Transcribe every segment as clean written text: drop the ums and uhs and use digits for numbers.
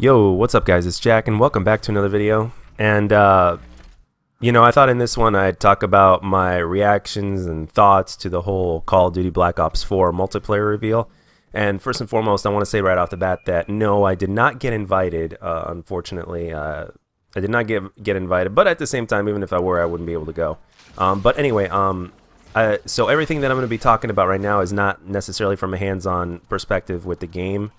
Yo, what's up guys, it's Jack and welcome back to another video. And I thought in this one I'd talk about my reactions and thoughts to the whole Call of Duty Black Ops 4 multiplayer reveal. And first and foremost, I want to say right off the bat that no, I did not get invited, unfortunately. I did not get invited, but at the same time, even if I were, I wouldn't be able to go. But anyway, so everything that I'm going to be talking about right now is not necessarily from a hands-on perspective with the game.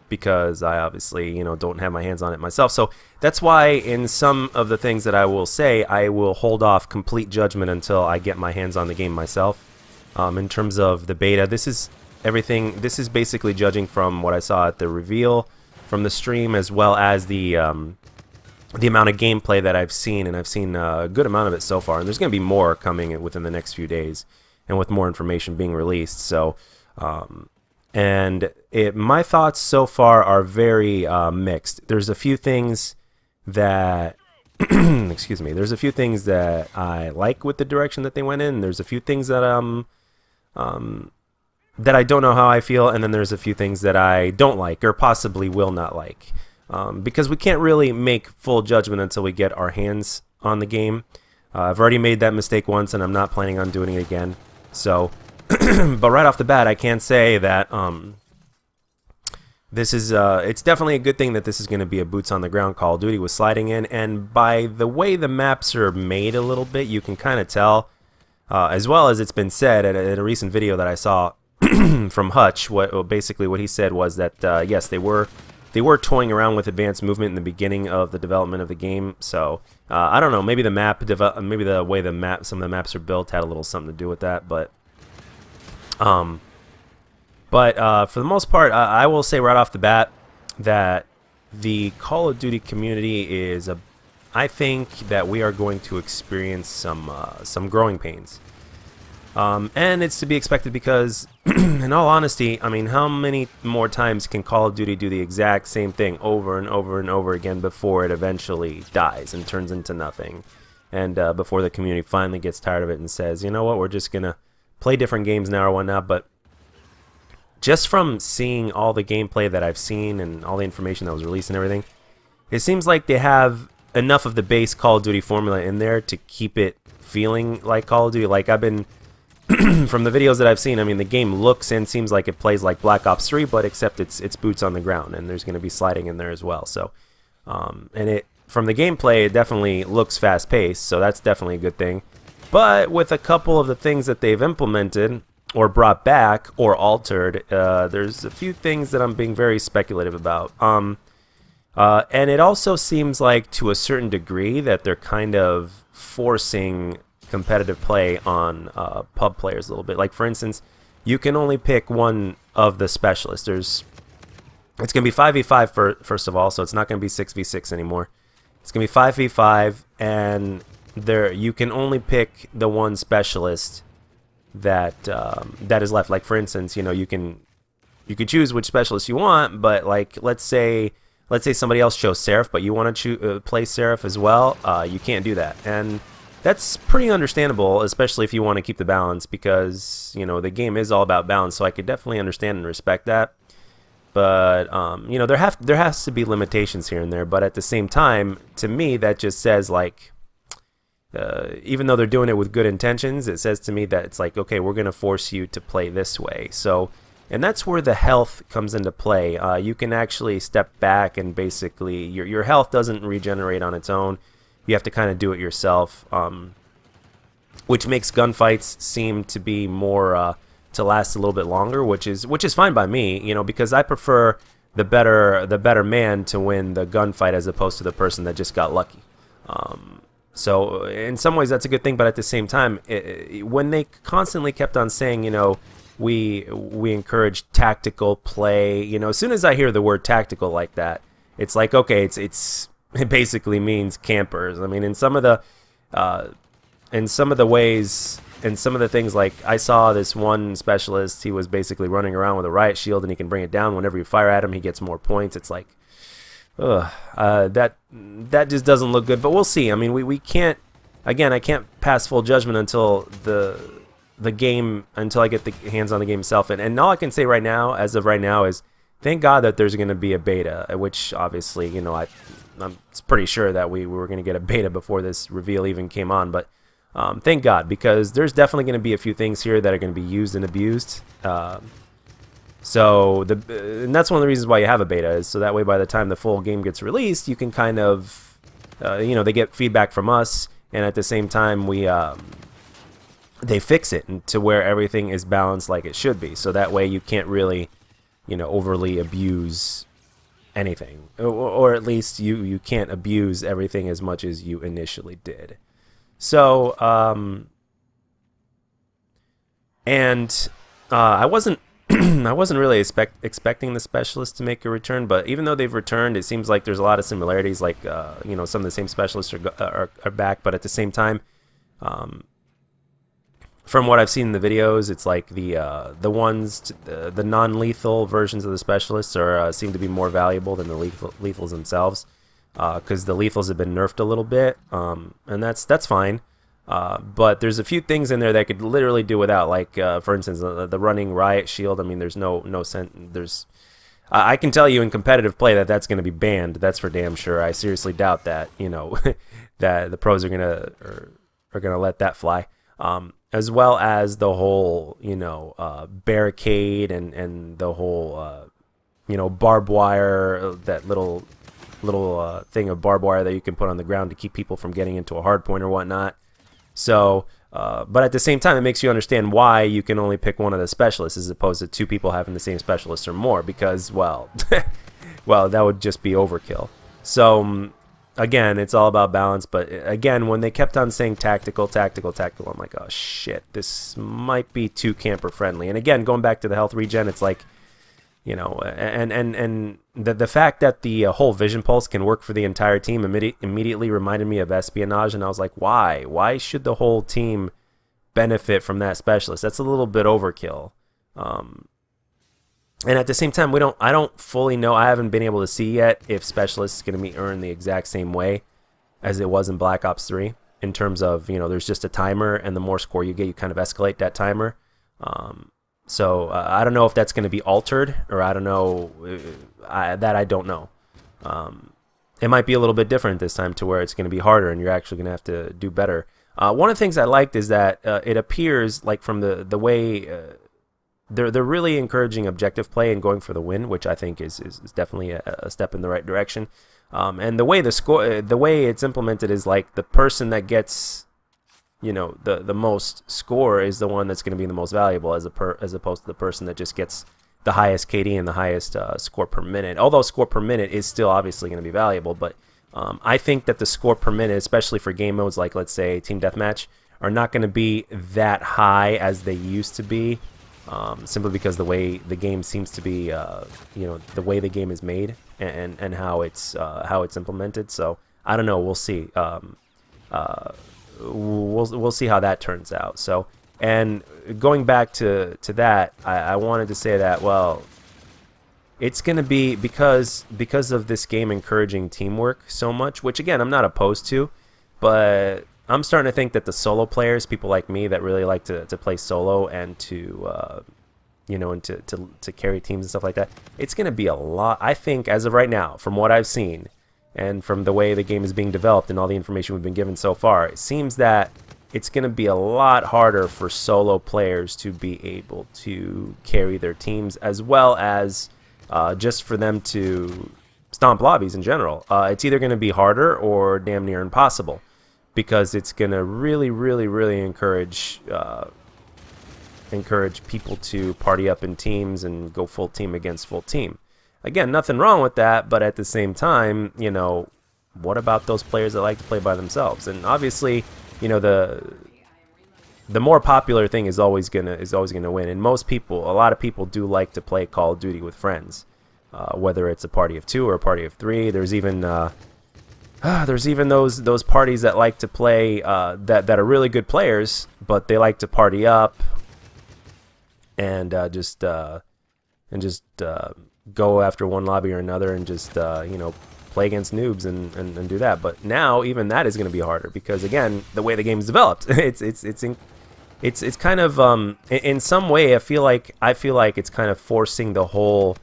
Because I obviously, don't have my hands on it myself. So that's why in some of the things that I will say, I will hold off complete judgment until I get my hands on the game myself. In terms of the beta, this is everything. This is basically judging from what I saw at the reveal, from the stream, as well as the amount of gameplay that I've seen, and I've seen a good amount of it so far. And there's going to be more coming within the next few days, and with more information being released. So. My thoughts so far are very mixed. There's a few things that excuse me, there's a few things that I like with the direction that they went in. There's a few things that that I don't know how I feel, and then there's a few things that I don't like or possibly will not like. Because we can't really make full judgment until we get our hands on the game. I've already made that mistake once and I'm not planning on doing it again. So but right off the bat, I can say that this is it's definitely a good thing that this is going to be a boots on the ground Call of Duty with sliding in, and by the way the maps are made a little bit, you can kind of tell, as well as it's been said at a recent video that I saw from Hutch. Basically what he said was that yes, they were toying around with advanced movement in the beginning of the development of the game. So I don't know, maybe maybe the way some of the maps are built had a little something to do with that, but. For the most part, I will say right off the bat that the Call of Duty community is I think that we are going to experience some growing pains, and it's to be expected because, in all honesty, I mean, how many more times can Call of Duty do the exact same thing over and over and over again before it eventually dies and turns into nothing, and before the community finally gets tired of it and says, you know what, we're just gonna play different games now or whatnot. But just from seeing all the gameplay that I've seen and all the information that was released and everything, it seems like they have enough of the base Call of Duty formula in there to keep it feeling like Call of Duty. Like I've been from the videos that I've seen, I mean, the game looks and seems like it plays like Black Ops 3, but except it's boots on the ground, and there's going to be sliding in there as well. So and from the gameplay, it definitely looks fast paced, so that's definitely a good thing. But with a couple of the things that they've implemented or brought back or altered, there's a few things that I'm being very speculative about. And it also seems like to a certain degree that they're kind of forcing competitive play on pub players a little bit. Like for instance, you can only pick one of the specialists. It's going to be 5v5 first of all, so it's not going to be 6v6 anymore. It's going to be 5v5, and you can only pick the one specialist that that is left. Like for instance, you can choose which specialist you want, but like let's say somebody else chose Seraph, but you want to play Seraph as well, you can't do that, and that's pretty understandable, especially if you want to keep the balance, because the game is all about balance. So I could definitely understand and respect that. But there has to be limitations here and there. But at the same time, to me, that just says like. Even though they're doing it with good intentions, it says to me that it's like, okay, we're going to force you to play this way. So, and that's where the health comes into play. You can actually step back and basically your health doesn't regenerate on its own. You have to kind of do it yourself, which makes gunfights seem to be more to last a little bit longer, which is fine by me, because I prefer the better man to win the gunfight as opposed to the person that just got lucky. So in some ways that's a good thing, but at the same time, when they constantly kept on saying, we encourage tactical play, as soon as I hear the word tactical like that, it's like, okay, it basically means campers. I mean, in some of the ways, and some of the things, like I saw this one specialist, he was basically running around with a riot shield, and he can bring it down whenever you fire at him. He gets more points. It's like. That just doesn't look good, but we'll see. I mean, we can't, again, I can't pass full judgment until until I get the hands on the game itself, and all I can say right now, as of right now, is thank God that there's going to be a beta, which obviously, you know, I'm pretty sure that we were going to get a beta before this reveal even came on, but thank God, because there's definitely going to be a few things here that are going to be used and abused. And that's one of the reasons why you have a beta, is so that way by the time the full game gets released, you can kind of, you know, they get feedback from us, and at the same time they fix it to where everything is balanced like it should be. So that way you can't really, you know, overly abuse anything, or at least you can't abuse everything as much as you initially did. So I wasn't I wasn't really expecting the specialists to make a return, but even though they've returned, it seems like there's a lot of similarities. Like you know, some of the same specialists are back, but at the same time, from what I've seen in the videos, it's like the non-lethal versions of the specialists seem to be more valuable than the lethals themselves, because the lethals have been nerfed a little bit, and that's fine. But there's a few things in there that I could literally do without, like for instance, the running riot shield. I mean, there's no sense. I can tell you in competitive play that that's going to be banned. That's for damn sure. I seriously doubt that, you know, that the pros are gonna let that fly. As well as the whole, you know, barricade and the whole, you know, barbed wire, that little thing of barbed wire that you can put on the ground to keep people from getting into a hard point or whatnot. So, but at the same time, it makes you understand why you can only pick one of the specialists as opposed to two people having the same specialist or more, because, well, well, that would just be overkill. So, again, it's all about balance, but again, when they kept on saying tactical, I'm like, oh shit, this might be too camper friendly. And again, going back to the health regen, it's like, you know, and the fact that the whole vision pulse can work for the entire team immediately reminded me of espionage, and I was like, why should the whole team benefit from that specialist? That's a little bit overkill. And at the same time, I don't fully know. I haven't been able to see yet if specialist is going to be earned the exact same way as it was in Black Ops 3, in terms of, you know, there's just a timer, and the more score you get, you kind of escalate that timer. So I don't know if that's going to be altered, or I don't know. I don't know. It might be a little bit different this time, to where it's going to be harder, and you're actually going to have to do better. One of the things I liked is that it appears like from the way. They're really encouraging objective play and going for the win, which I think is definitely a step in the right direction. And the way the way it's implemented is like the person that gets, you know, the most score is the one that's going to be the most valuable, as opposed to the person that just gets the highest KD and the highest score per minute. Although score per minute is still obviously going to be valuable, but I think that the score per minute, especially for game modes like, let's say, Team Deathmatch, are not going to be that high as they used to be. Simply because the way the game seems to be, you know, the way the game is made and how it's implemented. So I don't know. We'll see. We'll see how that turns out. So, and going back to that, I wanted to say that, well, it's going to be because of this game encouraging teamwork so much, which again I'm not opposed to, but I'm starting to think that the solo players, people like me that really like to play solo and to you know, and to carry teams and stuff like that, it's going to be a lot. I think as of right now, from what I've seen and from the way the game is being developed and all the information we've been given so far, it seems that it's going to be a lot harder for solo players to be able to carry their teams, as well as just for them to stomp lobbies in general. It's either going to be harder or damn near impossible, because it's going to really encourage people to party up in teams and go full team against full team. Again, nothing wrong with that, but at the same time, you know, what about those players that like to play by themselves? And obviously, you know, the more popular thing is always gonna win. And most people, a lot of people do like to play Call of Duty with friends, whether it's a party of 2 or a party of 3. There's even those parties that like to play that are really good players, but they like to party up and just go after one lobby or another and just you know, play against noobs and do that. But now even that is going to be harder, because again, the way the game is developed, it's kind of in some way I feel like it's kind of forcing the whole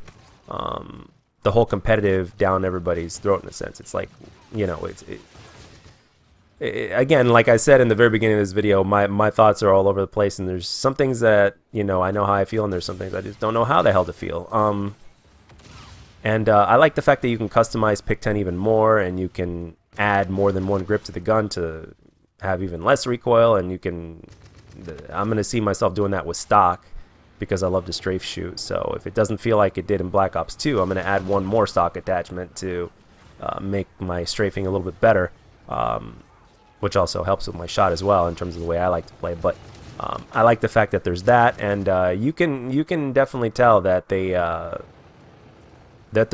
the whole competitive down everybody's throat in a sense. It's like, you know, again, like I said in the very beginning of this video, my thoughts are all over the place, and there's some things that, you know, I know how I feel, and there's some things I just don't know how the hell to feel. I like the fact that you can customize Pick-10 even more, and you can add more than one grip to the gun to have even less recoil, and you can, I'm going to see myself doing that with stock because I love to strafe shoot. So if it doesn't feel like it did in Black Ops 2, I'm going to add one more stock attachment to make my strafing a little bit better. Which also helps with my shot as well in terms of the way I like to play. But I like the fact that there's that, and you can definitely tell that they're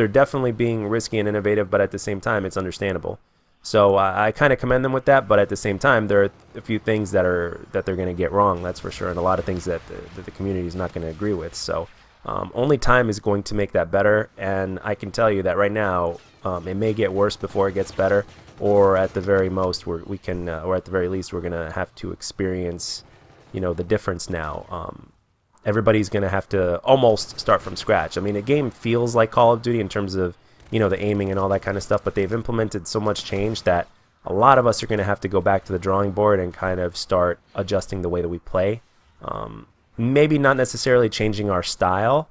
definitely being risky and innovative, but at the same time it's understandable. So I kind of commend them with that, but at the same time there are a few things that they're going to get wrong, that's for sure, and a lot of things that the community is not going to agree with. So only time is going to make that better, and I can tell you that right now it may get worse before it gets better. Or at the very most, or at the very least, we're gonna have to experience, you know, the difference now. Everybody's gonna have to almost start from scratch. I mean, the game feels like Call of Duty in terms of, you know, the aiming and all that kind of stuff, but they've implemented so much change that a lot of us are gonna have to go back to the drawing board and kind of start adjusting the way that we play. Maybe not necessarily changing our style.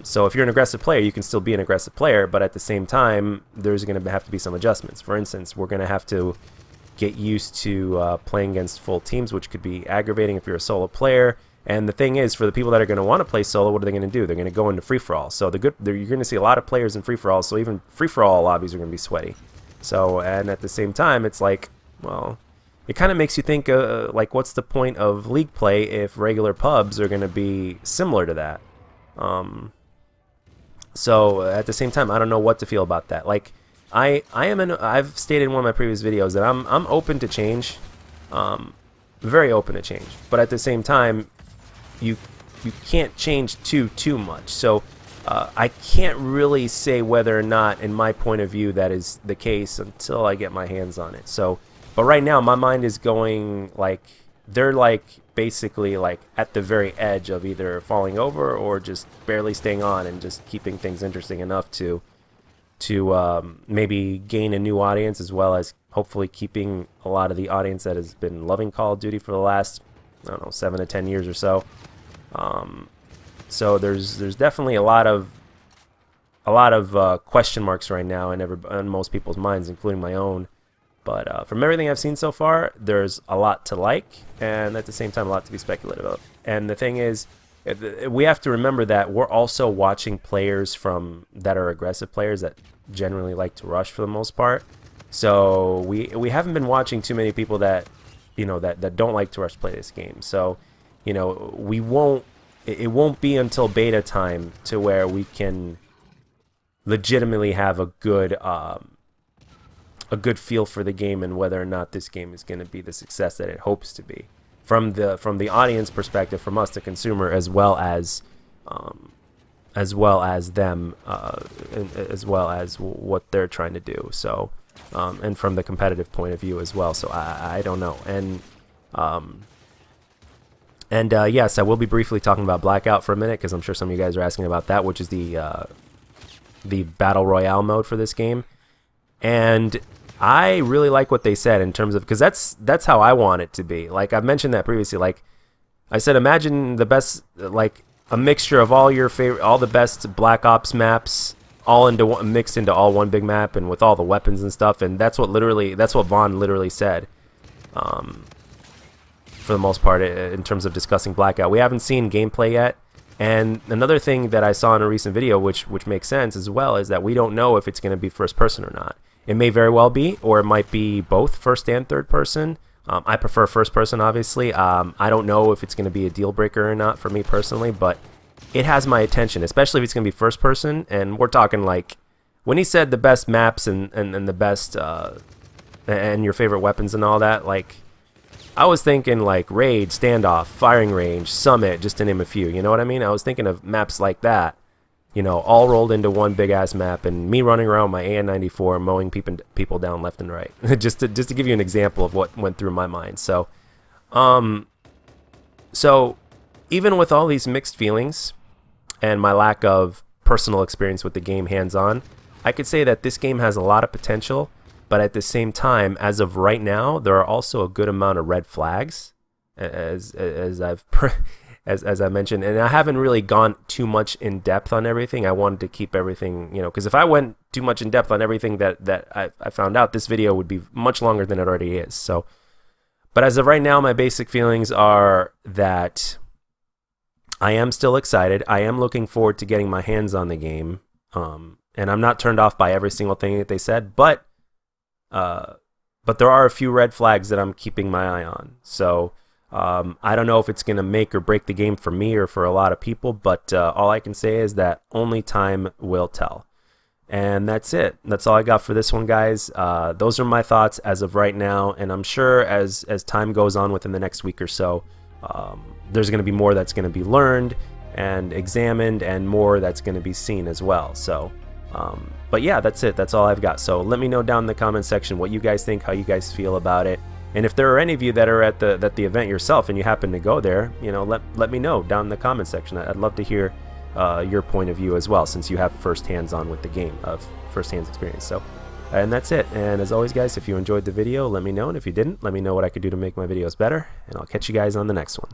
So if you're an aggressive player, you can still be an aggressive player, but at the same time, there's going to have to be some adjustments. For instance, we're going to have to get used to playing against full teams, which could be aggravating if you're a solo player. And the thing is, for the people that are going to want to play solo, what are they going to do? They're going to go into free-for-all. So you're going to see a lot of players in free-for-all, so even free-for-all lobbies are going to be sweaty. So, and at the same time, it's like, well, it kind of makes you think, like, what's the point of league play if regular pubs are going to be similar to that? So at the same time, I don't know what to feel about that. Like, I've stated in one of my previous videos that I'm open to change, very open to change. But at the same time, you can't change too much. So I can't really say whether or not, in my point of view, that is the case until I get my hands on it. So, but right now, my mind is going like, they're like basically like at the very edge of either falling over or just barely staying on and just keeping things interesting enough to maybe gain a new audience, as well as hopefully keeping a lot of the audience that has been loving Call of Duty for the last, I don't know, 7 to 10 years or so. So there's definitely a lot of question marks right now in most people's minds, including my own. But from everything I've seen so far, there's a lot to like, and at the same time, a lot to be speculative of. And the thing is, we have to remember that we're also watching players that are aggressive players that generally like to rush for the most part. So we haven't been watching too many people that, you know, that don't like to rush play this game. So, you know, it won't be until beta time to where we can legitimately have a good feel for the game and whether or not this game is going to be the success that it hopes to be, from the audience perspective, from us, the consumer, as well as them, as well as what they're trying to do. So, and from the competitive point of view as well. So I don't know. And yes, I will be briefly talking about Blackout for a minute, because I'm sure some of you guys are asking about that, which is the Battle Royale mode for this game. And I really like what they said in terms of, because that's how I want it to be. Like I've mentioned that previously. Like I said, imagine the best, like a mixture of all the best Black Ops maps, all mixed into all one big map, and with all the weapons and stuff. And that's what Vaughn literally said. For the most part, in terms of discussing Blackout, we haven't seen gameplay yet. And another thing that I saw in a recent video, which makes sense as well, is that we don't know if it's going to be first person or not. It may very well be, or it might be both first and third person. I prefer first person, obviously. I don't know if it's going to be a deal breaker or not for me personally, but it has my attention, especially if it's going to be first person. And we're talking like, when he said the best maps and the best and your favorite weapons and all that, like, I was thinking like Raid, Standoff, Firing Range, Summit, just to name a few. You know what I mean? I was thinking of maps like that, you know, all rolled into one big ass map, and me running around my AN-94 mowing people down left and right. just to give you an example of what went through my mind. So, so even with all these mixed feelings and my lack of personal experience with the game hands-on, I could say that this game has a lot of potential, but at the same time, as of right now, there are also a good amount of red flags, as I mentioned, and I haven't really gone too much in depth on everything. I wanted to keep everything, you know, because if I went too much in depth on everything that I found out, this video would be much longer than it already is. So, but as of right now, my basic feelings are that I am still excited. I am looking forward to getting my hands on the game, and I'm not turned off by every single thing that they said, but there are a few red flags that I'm keeping my eye on. So. I don't know if it's going to make or break the game for me or for a lot of people, but all I can say is that only time will tell. And that's it. That's all I got for this one, guys. Those are my thoughts as of right now, and I'm sure as time goes on within the next week or so, there's going to be more that's going to be learned and examined, and more that's going to be seen as well. So, but yeah, that's it. That's all I've got. So let me know down in the comment section what you guys think, how you guys feel about it. And if there are any of you that are at the event yourself and you happen to go there, you know, let me know down in the comment section. I'd love to hear your point of view as well, since you have first hands-on with the game, of first-hand experience. So, and that's it. And as always, guys, if you enjoyed the video, let me know. And if you didn't, let me know what I could do to make my videos better. And I'll catch you guys on the next one.